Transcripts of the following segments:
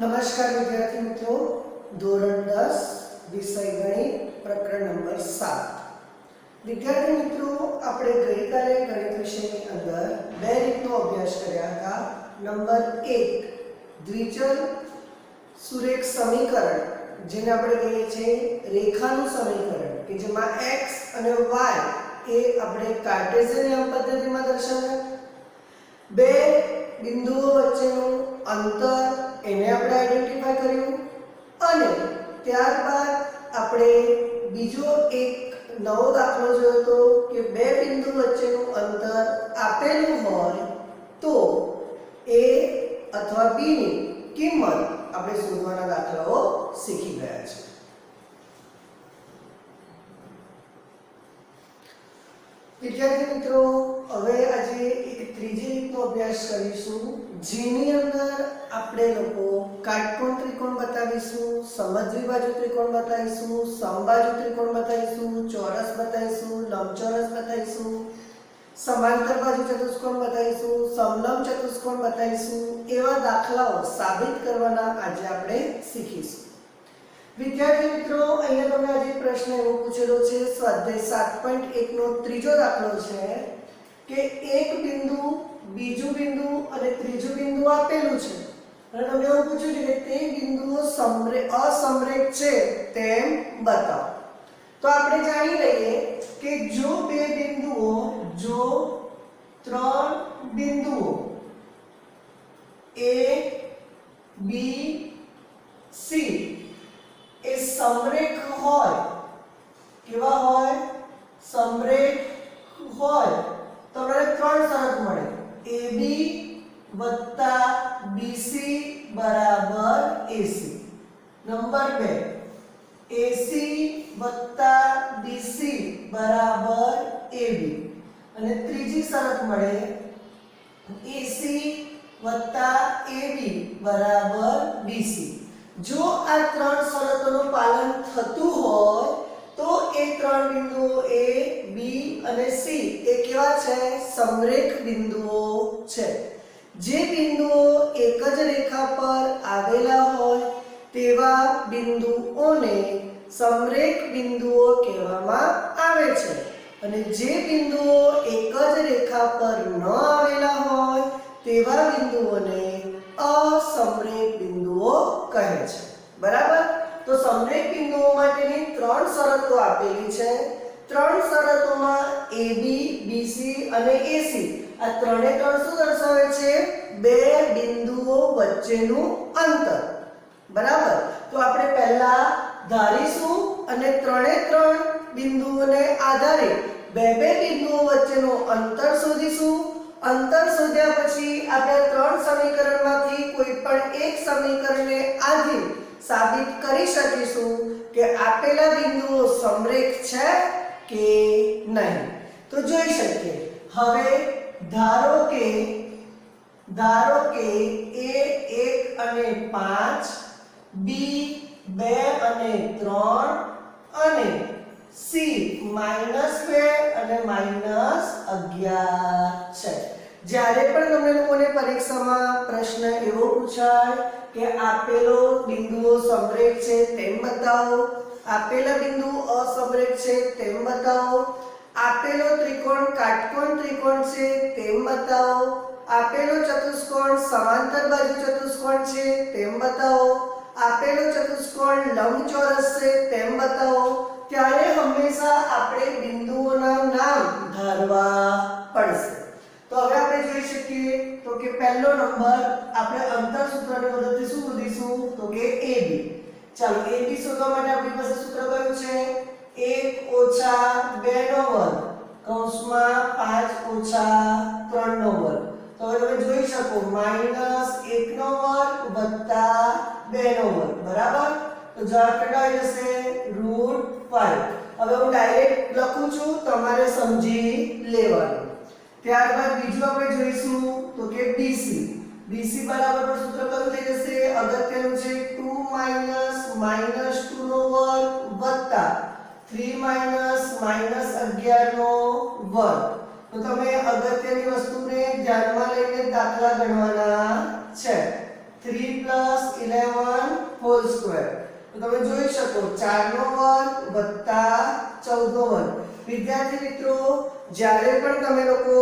नमस्कार विद्यार्थी मित्रों, धोरण 10 विषय गणित प्रकरण नंबर 7। विद्यार्थी मित्रों, આપણે ગઈકાલે ગણિત વિષયની અંદર બે રીતનો અભ્યાસ કર્યા હતા। નંબર 1 દ્વિચલ સુરેખ સમીકરણ, જેને આપણે કહીએ છીએ રેખાનું સમીકરણ, કે જેમાં x અને y એ આપણે કાર્ટેશિયન યામ પદ્ધતિમાં દર્શાવ્યા। બે બિંદુઓ વચ્ચેનું અંતર એને આપણે આઈડેન્ટિફાઈ કર્યું અને ત્યારબાદ આપણે બીજો એક નવો દાખલો જોયો તો કે બે બિંદુ વચ્ચેનું અંતર આપેલું હોય તો a અથવા b ની કિંમત આપણે શોધવાના દાખલાઓ શીખી ગયા છે। વિદ્યાર્થી મિત્રો, હવે આજે એક ત્રીજી રીતનો અભ્યાસ કરીશું, જેની અંદર આપણે લોકો કાટકોણ ત્રિકોણ બતાવીશું, સમદ્વિબાજુ ત્રિકોણ બતાવીશું, સમબાજુ ત્રિકોણ બતાવીશું, ચોરસ બતાવીશું, લંબચોરસ બતાવીશું, સમાંતર બાજુ ચતુષ્કોણ બતાવીશું, સમલંબ ચતુષ્કોણ બતાવીશું। એવા દાખલાઓ સાબિત કરવાના આજે આપણે શીખીશું। વિદ્યાર્થી મિત્રો, અહીંયા તમને આજે પ્રશ્ન એવો પૂછેલો છે, સ્વાધ્યાય 7.1 નો ત્રીજો દાખલો છે કે એક બિંદુ, બીજું બિંદુ અને ત્રીજું બિંદુ આપેલું છે અને તમને એવું પૂછ્યું છે કે તે બિંદુઓ અસમરેખ છે તેમ બતાવો। તો આપણે જાણી લઈએ કે જો ત્રણ બિંદુઓ A, B, C એ સમરેખ હોય, કેવા હોય? સમરેખ હોય તો આપણે ત્રણ શરત મળે, AB + BC બરાબર AC। નંબર 2, AC + BC બરાબર AB। અને ત્રીજી શરત મળે, AC + AB બરાબર BC। જો આ ત્રણ શરતોનું પાલન થતું હોય તો એ ત્રણ બિંદુઓ A, B અને C એ કેવા છે? સમરેખ બિંદુઓ છે। જે બિંદુઓ એક જ રેખા પર આવેલા હોય તેવા બિંદુઓને સમરેખ બિંદુઓ કહેવામાં આવે છે અને જે બિંદુઓ એક જ રેખા પર ન આવેલા હોય તેવા બિંદુઓને અસમરેખ બિંદુઓ કહે છે। બરાબર? તો સમરેખ બિંદુઓ માટેની ત્રણ શરતો આપેલી છે। ત્રણ શરતોમાં AB, BC અને AC આ ત્રણે ત્રણ શું દર્શાવે છે? બે બિંદુઓ વચ્ચેનું અંતર। બરાબર? તો આપણે પહેલા ધારીશું અને ત્રણે ત્રણ બિંદુઓને આધારે બે બિંદુઓ વચ્ચેનું અંતર શોધીશું। અંતર શોધ્યા પછી આપણે ત્રણ સમીકરણમાંથી કોઈ પણ એક સમીકરણને આધીન સાબિત કરી શકીશું કે આપેલા બિંદુઓ સમરેખ છે કે નહીં। તો જોઈ શકીએ, હવે ધારો કે A 1 અને 5, B 2 અને 3 અને C -2 અને -11 છે। જ્યારે પણ તમને લોકોને પરીક્ષામાં પ્રશ્ન એવો પૂછાય કે આપેલો બિંદુઓ સમરેખ છે તેમ બતાવો, આપેલા બિંદુઓ અસમરેખ છે તેમ બતાવો, આપેલો ત્રિકોણ કાટકોણ ત્રિકોણ છે તેમ બતાવો, આપેલો ચતુષ્કોણ સમાંતર બાજુ ચતુષ્કોણ છે તેમ બતાવો, આપેલો ચતુષ્કોણ લંબચોરસ છે તેમ બતાવો, ત્યારે હંમેશા આપણે બિંદુઓના નામ ધારવા પડશે। તો હવે આપણે જોઈ શકીએ તો કે પહેલો નંબર આપણે અંતર સૂત્રની મદદથી શું શોધીશું? તો કે AB। ચાલો AB શોધવા માટે આપણી પાસે સૂત્ર કયું છે? 1 - 2 નો વર્ગ કૌંસમાં 5 - 3 નો વર્ગ। તો હવે તમે જોઈ શકો -1 નો વર્ગ + 2 નો વર્ગ બરાબર। તો જવાબ કેટલો આવી જશે? √5। હવે હું ડાયરેક્ટ લખું છું, તમારે સમજી લેવાનું। ત્યારબાદ બીજું આપણે જોઈશું તો કે BC બરાબર પણ સૂત્ર કયું થઈ જશે? અગત્યનું છે 2 - -2 નો વર્ગ + 3 - -11 નો વર્ગ। તો તમે અગત્યની વસ્તુને ધ્યાનમાં લઈને દાખલા ગણવાના છે। 3 + 11 હોલ સ્ક્વેર. તો તમે જોઈ શકો 4 નો વર્ગ વત્તા 14 નો વર્ગ. વિદ્યાર્થી મિત્રો, જ્યારે પણ તમે લોકો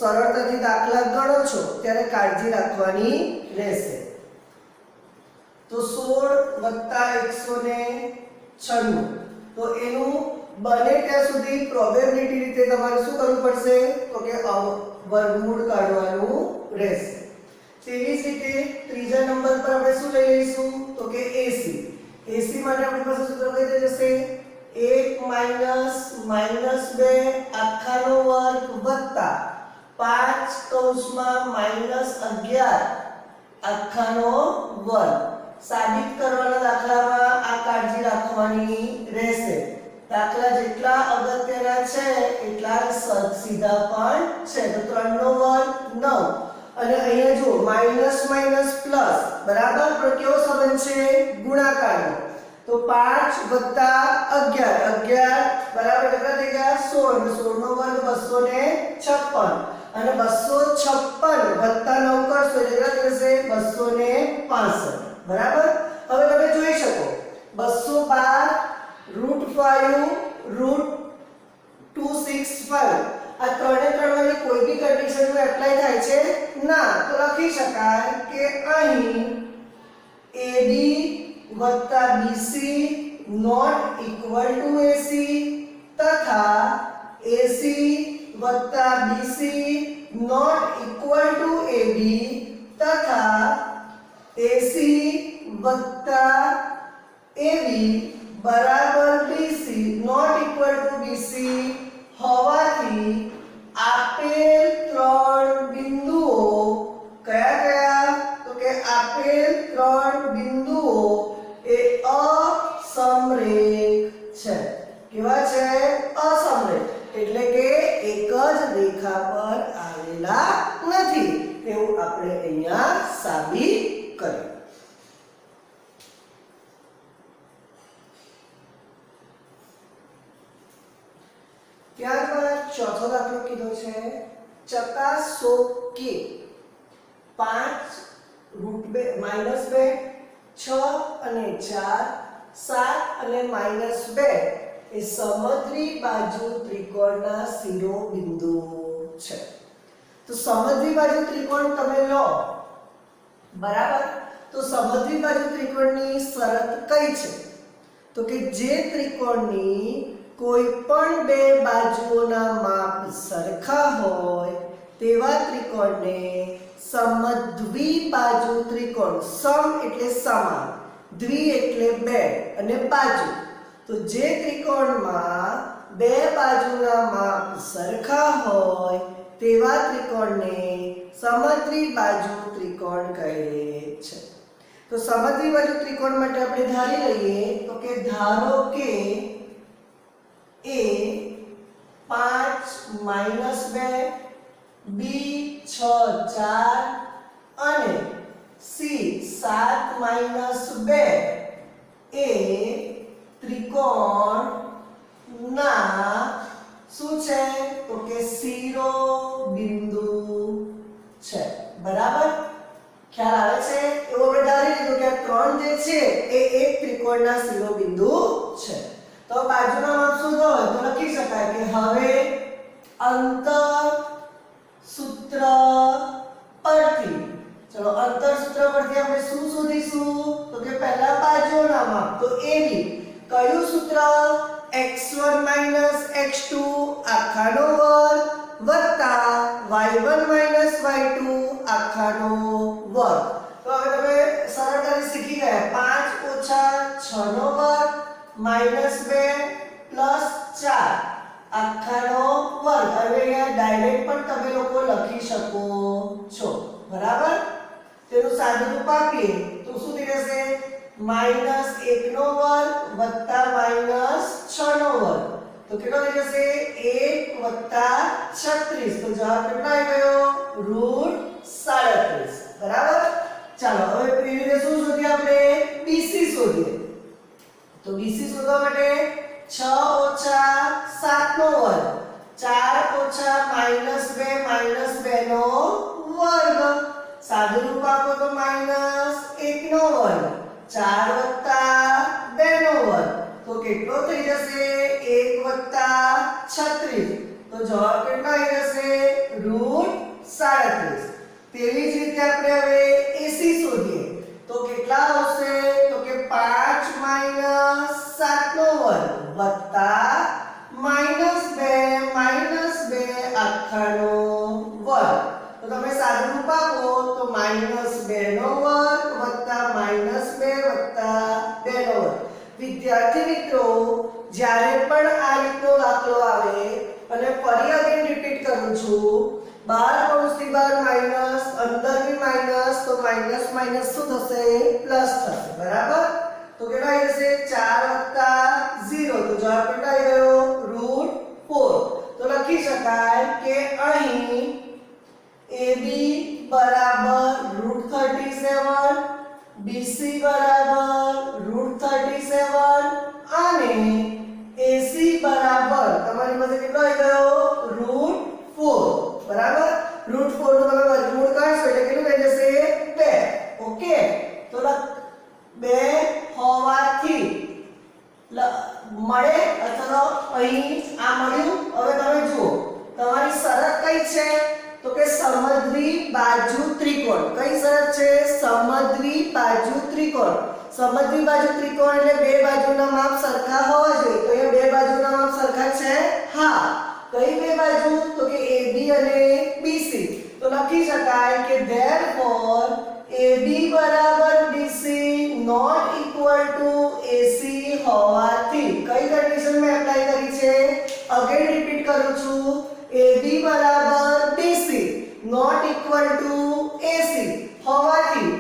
સરળતાથી દાખલા ગણો છો ત્યારે કાળજી રાખવાની રહેશે. તો 16 વત્તા 196, તો એનું બને ત્યાં સુધી પ્રોબેબિલિટી રીતે તમારે શું કરવું પડશે? તો કે વર્ગમૂળ કાઢવાનું રહેશે. તેવી જ રીતે ત્રીજા નંબર પર આપણે શું લઈ લઈશું? તો કે AC. AC માટે આપણી પાસે સૂત્ર કઈ રીતે જશે? 1 માઈનસ 2 આખાનો વર્ગ વત્તા 5 કૌંસમાં -11 આખાનો વર્ગ. સાબિત કરવાના દાખલામાં આ કાળજી રાખવાની રહેશે. દાખલા જેટલા અગત્યના છે એટલા સીધા પણ છે. તો 3 નો વર્ગ 9 અને અહીંયા જો માઈનસ માઈનસ પ્લસ બરાબર, પણ કેવો સંબંધ છે? ગુણાકારનો. તો 5 વત્તા 11 બરાબર કેટલા થઈ ગયા? 16. 16 નો વર્ગ 256 અને 256 વત્તા 9 કરશો એટલે કેટલા થશે? 265 બરાબર. હવે તમે જોઈ શકો 212 √265 આ ત્રણે ત્રણ વાળી કોઈ બી કન્ડિશનમાં એપ્લાય થાય છે ના. તો લખી શકાય કે અહીં AB વત્તા BC not equal to AC તથા AC વત્તા BC not equal to AB તથા AC વત્તા AB બરાબર BC not equal to BC હોવાથી આપેલ ત્રણ બિંદુઓ કયા કયા? તો કે આપેલ ત્રણ બિંદુઓ એ અસમરેખ છે. કેવા છે? અસમરેખ. એટલે કે એક જ રેખા પર આવેલા નથી તેવું આપણે અહીંયા સાબિત કર્યું. ત્યારબાદ ચોથો દાખલો કીધો છે ચકાસો કે 5 √2 -2 6 અને 4 7 અને -2 એ સમદ્રી બાજુ ત્રિકોણના શિરોબિંદુ છે. તો સમદ્રી બાજુ ત્રિકોણ તમે લો બરાબર. તો સમદ્રી બાજુ ત્રિકોણની શરત કઈ છે? તો કે જે ત્રિકોણની કોઈ પણ બે બાજુઓના માપ સરખા હોય તેવા ત્રિકોણને સમદ્વિબાજુ ત્રિકોણ. સમ એટલે સમાન, દ્વિ એટલે બે અને બાજુ. તો જે ત્રિકોણમાં બે બાજુના માપ સરખા હોય તેવા ત્રિકોણને સમદ્વિબાજુ ત્રિકોણ કહે છે. તો સમદ્વિબાજુ ત્રિકોણ માટે આપણે ધારી લઈએ તો કે ધારો કે A 5 -2 B 6 4 અને C 7 -2 એ ત્રિકોણના શું છે? તો કે શિરોબિંદુ છે. બરાબર, ખ્યાલ આવે છે? એવું આપણે ધારી લીધું કે આ ત્રણ જે છે એ એક ત્રિકોણના શિરોબિંદુ છે. તો બાજુના માપ શોધો હોય તો લખી શકાય કે હવે અંતર સૂત્ર પરથી, ચલો અંતર સૂત્ર પરથી આપણે શું શોધીશું? તો કે પહેલા બાજુના માપ. તો AB કયું સૂત્ર? x1 - x2 આખાનો વર્ગ વત્તા y1 - y2 આખાનો વર્ગ. તો હવે તમે સરળતાથી શીખી ગયા 5 - 6 નો વર્ગ -2 + 4 આખાનો વર્ગ. હવે અહીંયા ડાયરેક્ટ પણ તમે લોકો લખી શકો છો બરાબર. તેનું સાદું રૂપ આપીએ તો શું થઈ જશે? -1 નો વર્ગ વત્તા -6 નો વર્ગ. તો કેટલો થઈ જશે? 1 + 36. તો જવાબ કેટલો આવી ગયો? √37. બરાબર. ચાલો હવે એવી રીતે શું શોધીએ આપણે? BC શોધીએ. તો BC શોધવા માટે 6 - 7 નો વર્ગ 4 - -2 - 2 નો વર્ગ. સાદું રૂપ રૂપ આપો તો -1 નો વર્ગ 4 + 2 નો વર્ગ તો કેટલો થઈ જશે 1 + 36 તો જવાબ કેટલો આવી જશે √37 તેવી જ રીતે આપણે હવે AC શોધીએ તો કેટલા આવશે તો કે 5 - 7 નો વર્ગ વત્તા -2 આખાનો વર્ગ તો તમે સાદું રૂપ આપો તો -2 નો વર્ગ વત્તા -2 વત્તા 2 નો વર્ગ વિદ્યાર્થી મિત્રો જ્યારે પણ આ રીતનો દાખલો આવે અને ફરી અગેન રિપીટ કરું છું 12 કૌંસની બહાર માઈનસ અંદર બી માઈનસ તો માઈનસ માઈનસ શું થશે પ્લસ થશે બરાબર તો કેટલા આવી જશે 4 + 0 તો જવાબ કેટલો આવી ગયો √4 તો લખી શકાય કે અહીં AB √37 BC √37 અને AC તમારી પાસે કેટલો આવી ગયો √4 બરાબર √4 નું તમે વર્ગમૂળ કાઢશો એટલે કેટલું થઈ જશે 2 ઓકે તો 2 હોવાથી મળે અથવા અહીં આ મળ્યું હવે તમે જુઓ તમારી શરત કઈ છે તો કે સમદ્વિ બાજુ ત્રિકોણ કઈ શરત છે સમદ્વિ બાજુ ત્રિકોણ સમદ્વિ બાજુ ત્રિકોણ એટલે બે બાજુના માપ સરખા હોવા જોઈએ તો એ બે બાજુના માપ સરખા છે હા કઈ બે બાજુ તો કે AB અને BC તો લખી શકાય કે therefore AB BC not equal to AC હોવાથી કઈ કન્ડિશન મેં એપ્લાય કરી છે અગેન રિપીટ કરું છું AB BC not equal to AC હોવાથી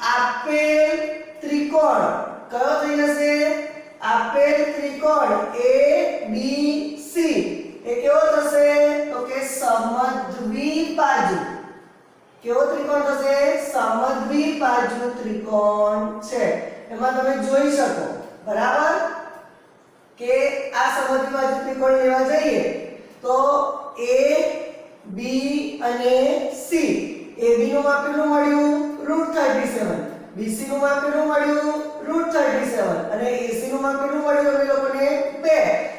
આપેલ ત્રિકોણ કયો થઈ જશે આપેલ ત્રિકોણ ABC એ કેવો થશે તો કે સમદ્વિ બાજુ કેવો ત્રિકોણ થશે સમદ્વિ બાજુ ત્રિકોણ છે એમાં તમે જોઈ શકો બરાબર કે આ સમદ્વિ બાજુ ત્રિકોણ લેવા જઈએ તો A B અને C AB નું માપ કેટલું મળ્યું √37 BC નું માપ કેટલું મળ્યું √37 અને AC નું માપ કેટલું મળ્યું અમે લોકોને 2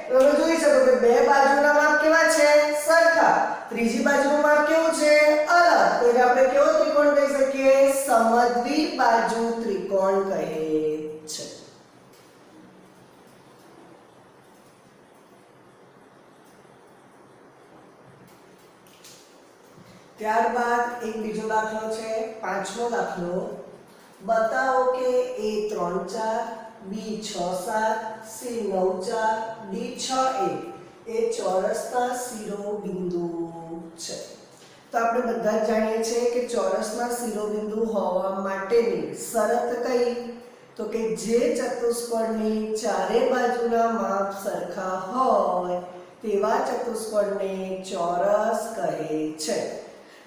તો તમે જોઈ શકો કે બે બાજુના માપ કેવા છે સરખા ત્રીજી બાજુનું માપ કેવું છે અલગ તો એને આપણે કેવો ત્રિકોણ કહી શકીએ સમદ્વિ બાજુ ત્રિકોણ કહે છે ત્યારબાદ એક બીજો દાખલો છે પાંચમો દાખલો बताओ कि A 3 4 B 6 7 C 9 4 D 6 1 એ ચોરસના શિરોબિંદુ છે તો આપણે બધા જ જાણીએ છીએ કે ચોરસના શિરોબિંદુ હોવા માટેની શરત કઈ તો કે જે ચતુષ્કોણની ચારે બાજુના માપ સરખા હોય તેવા ચતુષ્કોણને ચોરસ કહે છે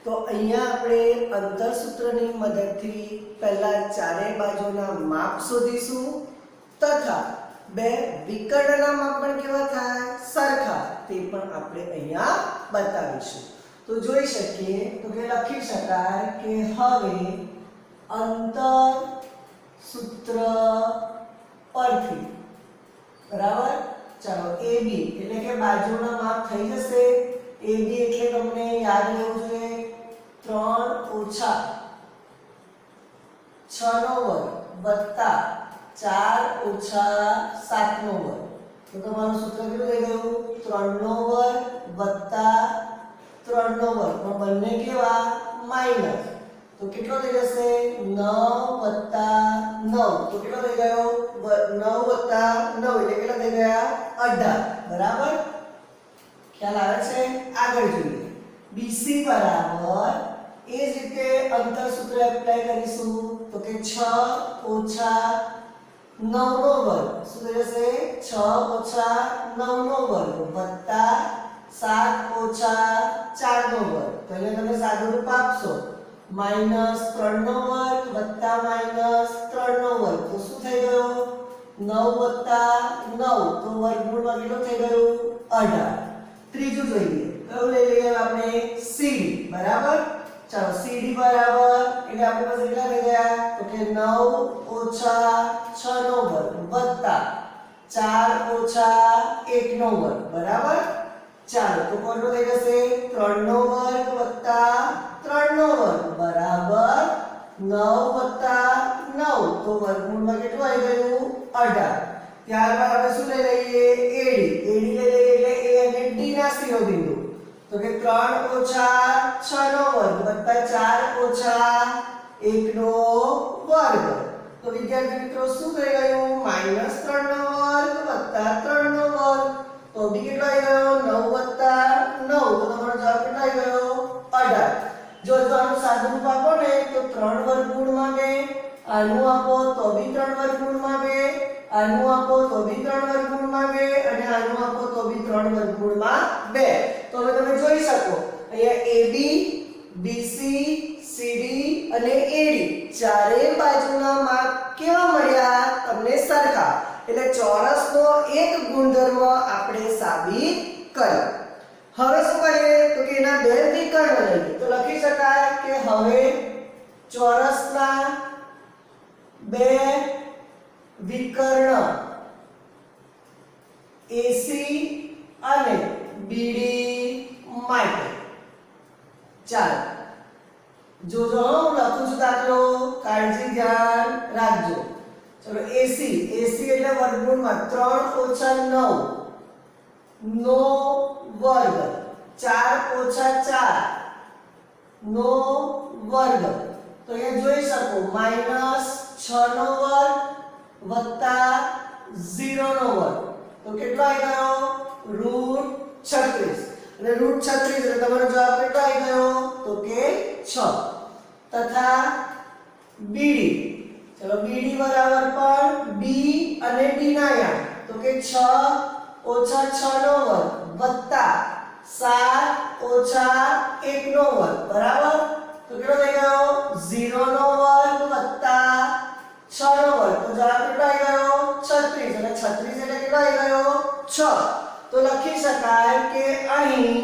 તો અહીંયા આપણે અંતરસૂત્રની મદદથી પહેલા ચારે બાજુના માપ શોધીશું તથા બે વિકર્ણના માપ પણ કેવા થાય સરખા તે પણ આપણે અહીંયા બતાવીશું તો જોઈ શકીએ તો કે લખી શકાય કે હવે અંતરસૂત્ર પરથી બરાબર ચાલો AB એટલે કે બાજુના માપ થઈ જશે AB એટલે તમને યાદ રહેવું જોઈએ 3 ઓછા 6 નો વર્ગ વત્તા 4 ઓછા 7 નો વર્ગ તો તમારું સૂત્ર કેટલું થઈ ગયું 3 નો વર્ગ વત્તા 3 નો વર્ગ પણ બંને કેવા માઈનસ તો કેટલો થઈ જશે 9 વત્તા 9 તો કેટલો થઈ ગયો 9 વત્તા 9 એટલે કેટલા થઈ ગયા 18 બરાબર ખ્યાલ આવે છે આગળ જોઈએ BC બરાબર એ જ રીતે અંતરસૂત્ર એપ્લાય કરીશું તો કે 6 ઓછા 9 નો વર્ગ શું થઈ જશે 6 ઓછા 9 નો વર્ગ વત્તા 7 ઓછા 4 નો વર્ગ તો એને તમે સાદું રૂપ આપશો -3 નો વર્ગ વત્તા -3 નો વર્ગ તો શું થઈ ગયો 9 વત્તા 9 તો વર્ગમૂળમાં કેટલું થઈ ગયું 18 ત્રીજું જોઈએ કયું લઈ લઈએ આપણે CD બરાબર ચાલો CD બરાબર એટલે આપણી પાસે કેટલા થઈ ગયા તો કે 9 ઓછા 6 નો વર્ગ વત્તા 4 ઓછા 1 નો વર્ગ બરાબર ચાલો તો કોણનો થઈ જશે 3 નો વર્ગ વત્તા 3 નો વર્ગ બરાબર 9 વત્તા 9 તો વર્ગમૂળમાં કેટલું આવી ગયું 18 ત્યારબાદ આપણે શું લઈ લઈએ AD લઈ લઈએ એટલે A અને D ના શિરોબિંદુ તો કે 3 ઓછા 6 નો વર્ગ વત્તા 4 ઓછા 1 નો વર્ગ તો વિદ્યાર્થી મિત્રો શું થઈ ગયું -3 નો વર્ગ વત્તા 3 નો વર્ગ તો બી કેટલો આવી ગયો 9 વત્તા 9 તો તમારો જવાબ કેટલો આવી ગયો 18 જો આનું સાદું રૂપ આપો ને તો 3 વર્ગમૂળમાં 2 આનું આપો તો બી 3 વર્ગમૂળમાં 2 આનું આપો તો બી 3 વર્ગમૂળમાં 2 અને આનું આપો તો બી 3 વર્ગમૂળમાં 2 તો હવે તમે જોઈ શકો અહીંયા AB BC CD અને AD ચારે બાજુના માપ કેવા મળ્યા તમને સરખા એટલે ચોરસનો એક ગુણધર્મ આપણે સાબિત કર્યો હવે શું કરીએ તો કે એના બે વિકર્ણ લઈએ તો લખી શકાય કે હવે ચોરસના બે વિકર્ણ AC અને BD માટે ચાલો જોજો હું લખું છું દાખલો કાળજી ધ્યાન રાખજો ચલો AC એટલે વર્ગમૂળમાં 3 ઓછા 9 નો વર્ગ 4 ઓછા 4 નો વર્ગ તો અહીંયા જોઈ શકો -6 નો વર્ગ વત્તા 0 નો વર્ગ તો કેટલો આવી ગયો √36 અને √36 એટલે તમારો જવાબ કેટલો આવી ગયો તો કે 6 તથા BD ચલો BD બરાબર પણ B અને D ના યામ તો કે 6 ઓછા 6 નો વર્ગ વત્તા 7 ઓછા 1 નો વર્ગ બરાબર તો કેટલો થઈ ગયો 0 નો વર્ગ વત્તા 6 નો વર્ગ તો જવાબ કેટલો આવી ગયો 36 અને 36 એટલે કેટલો આવી ગયો 6 તો લખી શકાય કે અહીં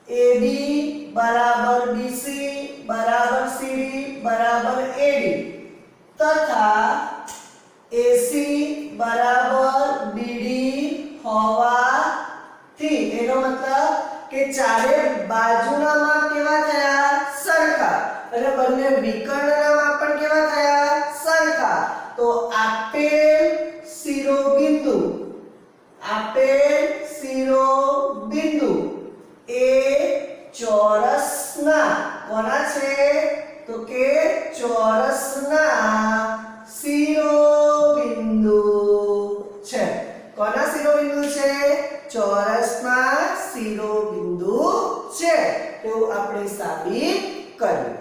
AB બરાબર BC બરાબર CD બરાબર AD તથા AC બરાબર BD હોવાથી એનો મતલબ કે ચારે બાજુના માપ કેવા થયા સરખા અને બંને વિકર્ણના માપ પણ કેવા થયા સરખા તો આપેલ શિરોબિંદુ એ ચોરસના કોના છે તો કે ચોરસના શિરોબિંદુ છે કોના શિરોબિંદુ છે ચોરસના શિરોબિંદુ છે તેવું આપણે સાબિત કર્યું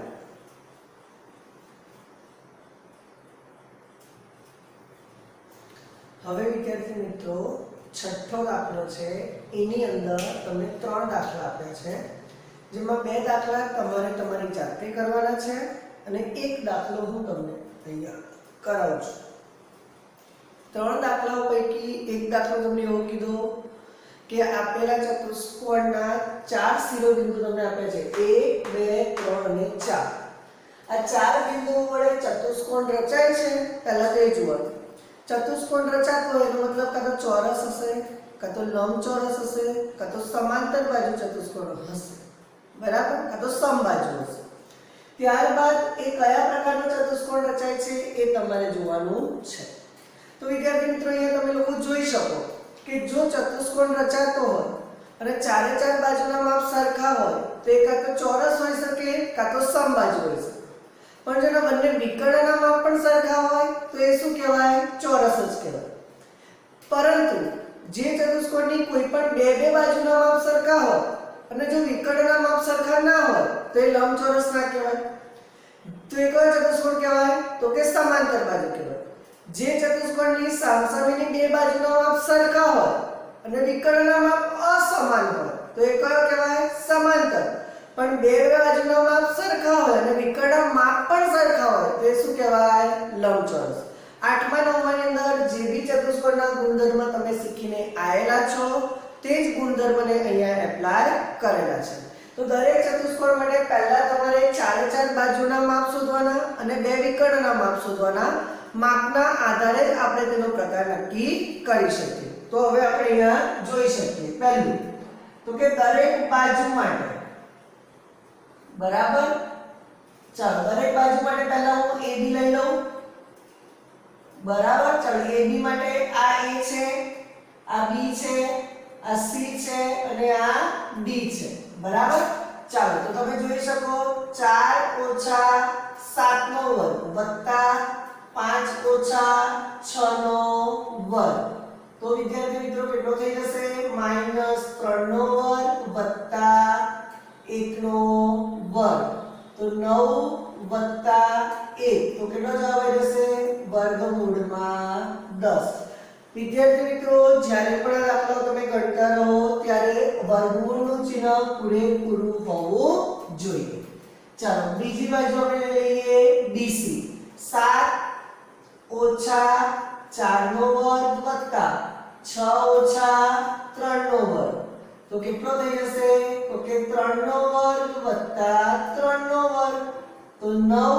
હવે વિદ્યાર્થી મિત્રો છઠ્ઠો દાખલો છે એની અંદર તમને 3 દાખલા આપ્યા છે જેમાં 2 દાખલા તમારે તમારી જાતે કરવાના છે અને એક દાખલો હું તમને અહીંયા કરાવું છું 3 દાખલાઓ પૈકી એક દાખલો તમને એવો કીધો કે આપેલા ચતુષ્કોણના 4 શિરોબિંદુ તમને આપ્યા છે 1 2 3 અને 4 આ 4 બિંદુઓ વડે ચતુષ્કોણ રચાય છે પહેલા તો એ જોવાનું ચતુષ્કોણ રચાતો હોય એનો મતલબ કાં તો ચોરસ હશે કાં તો લંબચોરસ હશે કાં તો સમાંતર બાજુ ચતુષ્કોણ હશે બરાબર કાં તો સમબાજુ હશે ત્યારબાદ એ કયા પ્રકારનો ચતુષ્કોણ રચાય છે એ તમારે જોવાનું છે તો વિદ્યાર્થી મિત્રો અહીંયા તમે લોકો જોઈ શકો કે જો ચતુષ્કોણ રચાતો હોય અને ચારે ચાર બાજુના માપ સરખા હોય તો એ કાં તો ચોરસ હોઈ શકે કાં તો સમબાજુ હોઈ શકે પણ જો બંને વિકર્ણના માપ પણ સરખા હોય તો એ શું કહેવાય ચોરસ જ કહેવાય પરંતુ જે ચતુષ્કોણની કોઈ પણ બે બાજુના માપ સરખા હોય અને જો વિકર્ણના માપ સરખા ના હોય તો એ લંબચોરસ ના કહેવાય તો એ કયો ચતુષ્કોણ કહેવાય તો કે સમાંતર બાજુ કહેવાય જે ચતુષ્કોણની સામસામેની બે બાજુના માપ સરખા હોય અને વિકર્ણના માપ અસમાન હોય તો એ કયો કહેવાય સમાંતર પણ બે બાજુના માપ સરખા હોય અને વિકર્ણના માપ પણ સરખા હોય તો એ શું કહેવાય લંબચોરસ 8મા 9માની અંદર જે બી ચતુષ્કોણના ગુણધર્મ તમે શીખીને આયેલા છો તે જ ગુણધર્મને અહીંયા એપ્લાય કરેલા છે તો દરેક ચતુષ્કોણ માટે પહેલા તમારે ચારે ચાર બાજુના માપ શોધવાના અને બે વિકર્ણના માપ શોધવાના. માપના આધારે જ આપણે તેનો પ્રકાર નક્કી કરી શકીએ. તો હવે આપણે અહીંયા જોઈ શકીએ. પહેલું તો કે દરેક બાજુ માટે બરાબર. ચાલો દરેક બાજુ માટે પહેલા હું AB લઈ લઉં. બરાબર. ચાલો AB માટે આ A છે, આ B છે, આ C છે અને આ D છે. બરાબર. ચાલો તો તમે જોઈ શકો 4 ઓછા 7 નો વર્ગ વત્તા 5 ઓછા 6 નો વર્ગ. તો વિદ્યાર્થી મિત્રો કેટલો થઈ જશે? -3 નો વર્ગ વત્તા 1 નો વર્ગ. તો 9 વત્તા 1 તો કેટલો જવાબ આવી જશે? વર્ગમૂળમાં 10. વિદ્યાર્થી મિત્રો જ્યારે પણ આ દાખલાઓ તમે ગણતા રહો ત્યારે વર્ગમૂળનું ચિહ્ન પૂરેપૂરું હોવું જોઈએ. ચાલો બીજી બાજુ આપણે લઈએ BC. 7 ઓછા 4 નો વર્ગ વત્તા 6 ઓછા 3 નો વર્ગ. તો કેટલો થઈ જશે? તો કે 3 નો વર્ગ વત્તા 3 નો વર્ગ. તો 9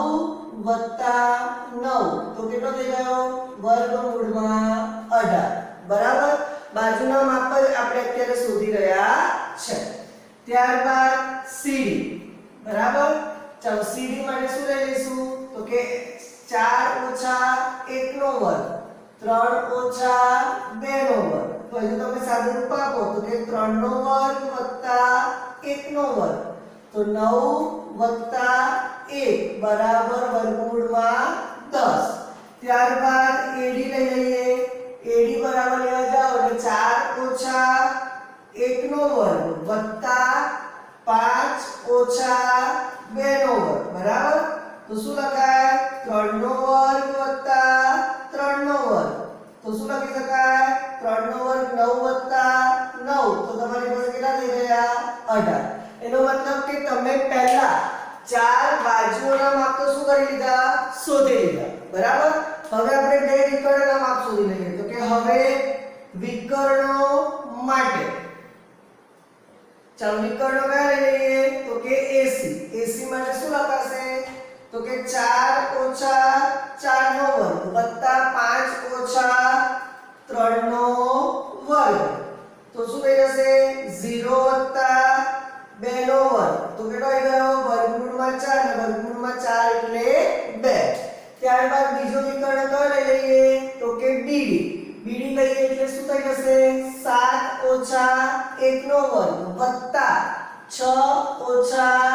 વત્તા 9 તો કેટલો થઈ ગયો? વર્ગમૂળમાં 18. બરાબર. બાજુના માપ જ આપણે અત્યારે શોધી રહ્યા છે. ત્યારબાદ CD. બરાબર. ચાલો CD માટે શું લઈ લઈશું? તો કે 4 ઓછા 1 નો વર્ગ 3 ઓછા 2 નો વર્ગ. તો હજુ તમે સાદું રૂપ આપો તો કે 3 નો વર્ગ વત્તા 1 નો વર્ગ. તો 9 વત્તા 1 બરાબર વર્ગમૂળમાં 10. ત્યારબાદ AD લઈ લઈએ. AD બરાબર લેવા જાઓ એટલે 4 ઓછા 1 નો વર્ગ વત્તા 5 ઓછા 2 નો વર્ગ. બરાબર. તો શું લખાય? 3 નો વર્ગ વત્તા 3 નો વર્ગ. તો શું લખી શકાય? 3 નો વર્ગ 9 વત્તા 9 તો તમારી પાસે કેટલા થઈ ગયા? 18. એનો મતલબ કે તમે પહેલા ચાર બાજુઓના માપ તો શું કરી લીધા? શોધી લીધા. બરાબર. હવે આપણે બે વિકર્ણના માપ શોધી લઈએ. તો કે હવે વિકર્ણો માટે ચાલો વિકર્ણો કયા લઈ લઈએ? તો કે AC. AC માટે શું લખાશે? તો કે 4 ઓછા 4 નો વર્ગ વત્તા 5 ઓછા 3 નો વર્ગ. તો શું થઈ જશે? 0 વત્તા 2 નો વર્ગ. તો કેટલો આવી ગયો? વર્ગમૂળમાં 4 ને વર્ગમૂળમાં 4 એટલે 2. ત્યારબાદ બીજો વિકર્ણ કયો લઈ લઈએ? તો કે BD. BD લઈએ એટલે શું થઈ જશે? 7 ઓછા 1 નો વર્ગ વત્તા 6 ઓછા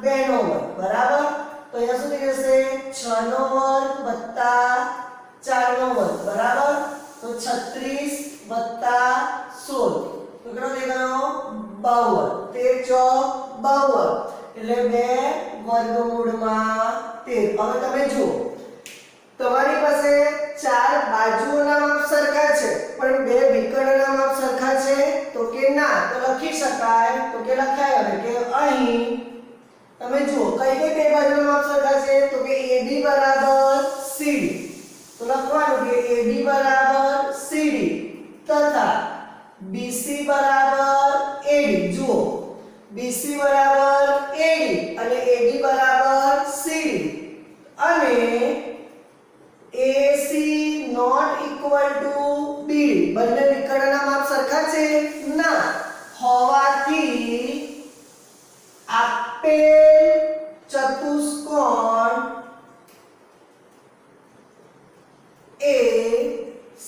2 નો વર્ગ. બરાબર. તો અહીંયા શું થઈ જશે? 6 નો વર્ગ વત્તા 4 નો વર્ગ. બરાબર. તો 36 વત્તા 16 તો કેટલો થઈ ગયો? 52. 13 ચોક 52 એટલે 2 વર્ગમૂળમાં 13. હવે તમે જુઓ તમારી પાસે ચાર બાજુઓના માપ સરખા છે પણ બે વિકર્ણના માપ સરખા છે. તો કે ના. તો લખી શકાય. તો કે લખાય હવે કે અહીં તમે જુઓ કઈ કઈ બે બાજુના માપ સરખા છે? તો કે AB બરાબર CD. તો લખવાનું કે AB બરાબર CD તથા BC બરાબર AD. જુઓ BC બરાબર AD અને AD બરાબર CD અને AC not equal to BD. બંને વિકર્ણના માપ સરખા છે? ના. હોવાથી આપેલ ચતુષ્કોણ એ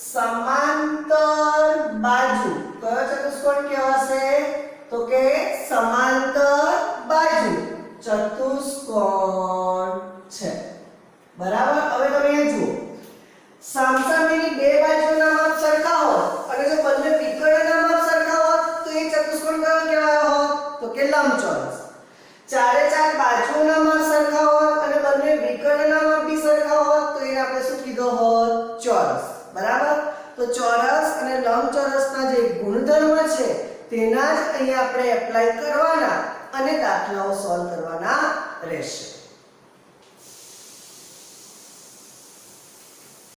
સમાંતર બાજુ કયો ચતુષ્કોણ કહેવાશે? તો કે સમાંતર બાજુ ચતુષ્કોણ છે. બરાબર. હવે તમે અહીં જુઓ સામસામેની બે બાજુના માપ સરખા હોત અને જો બંને વિકર્ણના માપ સરખા હોત તો એ ચતુષ્કોણ કયો કહેવાયો હોત? તો કે લંબચોરસ. ચારે ચાર બાજુઓના માપ સરખા હોત અને બંને વિકર્ણના માપ બી સરખા હોત તો એને આપણે શું કીધો હોત? ચોરસ. બરાબર. તો ચોરસ અને લંબચોરસના જે ગુણધર્મ છે તેના જ અહીંયા આપણે એપ્લાય કરવાના અને દાખલાઓ સોલ્વ કરવાના રહેશે.